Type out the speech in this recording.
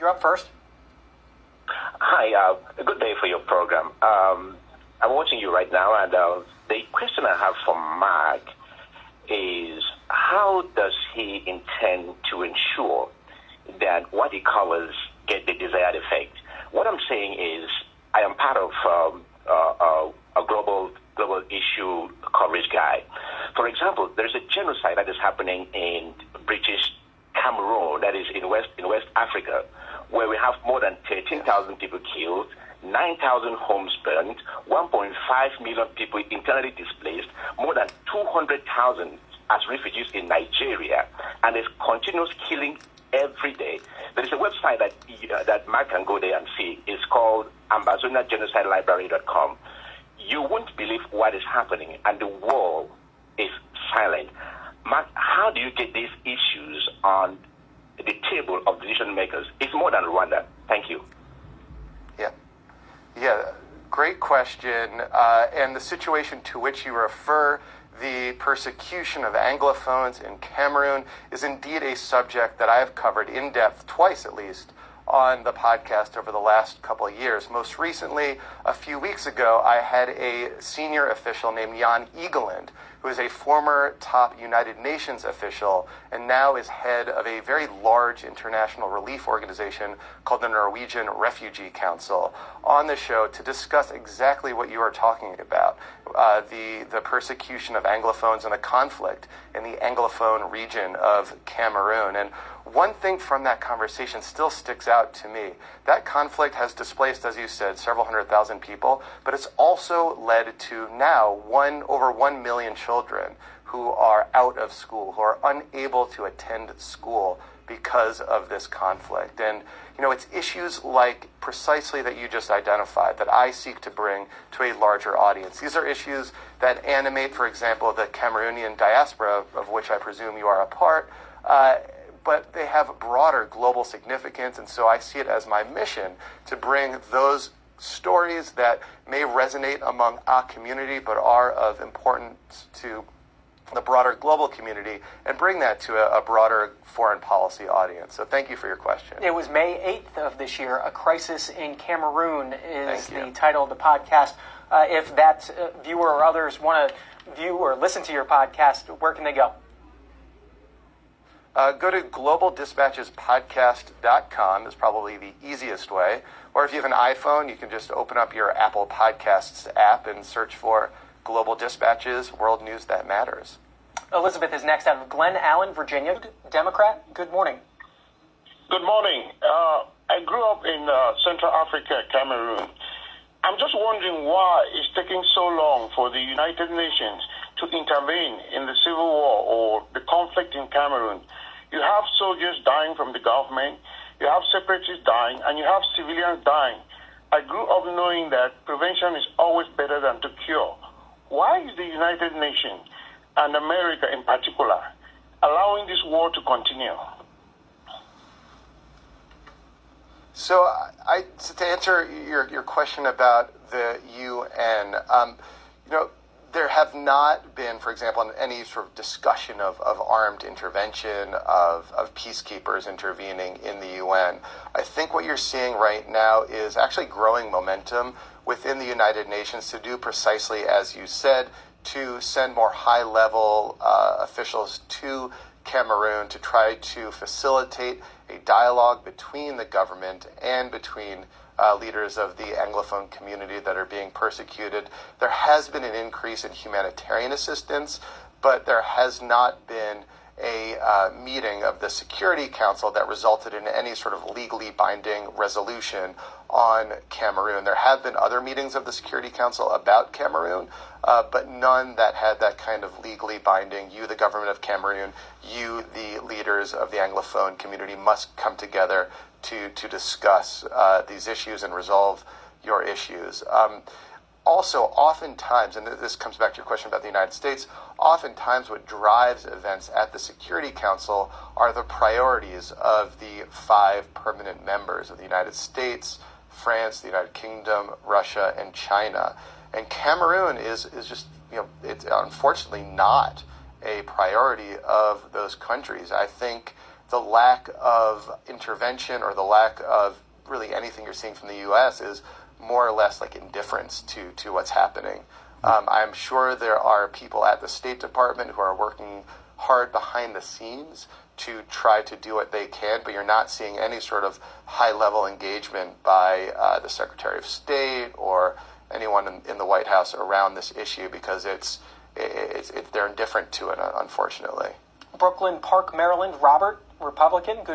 You're up first. Hi, a good day for your program. I'm watching you right now, and the question I have for Mark is, how does he intend to ensure that what he covers get the desired effect? What I'm saying is, I am part of a global issue coverage guy. For example, there's a genocide that is happening in British Cameroon, that is in West Africa, where we have more than 13,000 people killed, 9,000 homes burned, 1.5 million people internally displaced, more than 200,000 as refugees in Nigeria, and there's continuous killing every day. There is a website that Mark can go there and see. It's called Ambazonai GenocideLibrary.com. You won't believe what is happening, and the world is silent. Mark, how do you get these issues on the table of decision makers? It's more than Rwanda. Thank you. Yeah, great question. And the situation to which you refer, the persecution of Anglophones in Cameroon, is indeed a subject that I have covered in depth, twice at least, on the podcast over the last couple of years. Most recently, a few weeks ago, I had a senior official named Jan Egeland, who is a former top United Nations official and now is head of a very large international relief organization called the Norwegian Refugee Council, on the show to discuss exactly what you are talking about, the persecution of Anglophones and the conflict in the Anglophone region of Cameroon. And one thing from that conversation still sticks out to me. That conflict has displaced, as you said, several 100,000 people, but it's also led to now over 1 million children who are out of school, who are unable to attend school because of this conflict. And, it's issues like precisely that you just identified that I seek to bring to a larger audience. These are issues that animate, for example, the Cameroonian diaspora, of which I presume you are a part, but they have broader global significance, and so I see it as my mission to bring those stories that may resonate among our community but are of importance to the broader global community and bring that to a broader foreign policy audience. So thank you for your question. It was May 8th of this year. A Crisis in Cameroon is the title of the podcast. If that viewer or others want to view or listen to your podcast, where can they go? Go to globaldispatchespodcast.com is probably the easiest way. Or if you have an iPhone, you can just open up your Apple Podcasts app and search for Global Dispatches, World News That Matters. Elizabeth is next out of Glen Allen, Virginia. Democrat, good morning. Good morning. I grew up in Central Africa, Cameroon. I'm just wondering why it's taking so long for the United Nations to intervene in the civil war or the conflict in Cameroon. You have soldiers dying from the government, you have separatists dying, and you have civilians dying. I grew up knowing that prevention is always better than to cure. Why is the United Nations, and America in particular, allowing this war to continue? So to answer your question about the UN, there have not been, for example, any sort of discussion of armed intervention, of peacekeepers intervening in the UN. I think what you're seeing right now is actually growing momentum within the United Nations to do precisely as you said, to send more high-level officials to Cameroon to try to facilitate a dialogue between the government and between leaders of the Anglophone community that are being persecuted. There has been an increase in humanitarian assistance, but there has not been a meeting of the Security Council that resulted in any sort of legally binding resolution on Cameroon. There have been other meetings of the Security Council about Cameroon, but none that had that kind of legally binding, you, the government of Cameroon, you, the leaders of the Anglophone community, must come together to discuss these issues and resolve your issues. Also, oftentimes, and this comes back to your question about the United States, oftentimes what drives events at the Security Council are the priorities of the 5 permanent members of the United States, France, the United Kingdom, Russia, and China. And Cameroon is just, it's unfortunately not a priority of those countries. I think the lack of intervention or the lack of really anything you're seeing from the U.S. is more or less like indifference to what's happening. I'm sure there are people at the State Department who are working hard behind the scenes to try to do what they can, but you're not seeing any sort of high-level engagement by the Secretary of State or anyone in the White House around this issue because they're indifferent to it, unfortunately. Brooklyn Park, Maryland. Robert, Republican. Good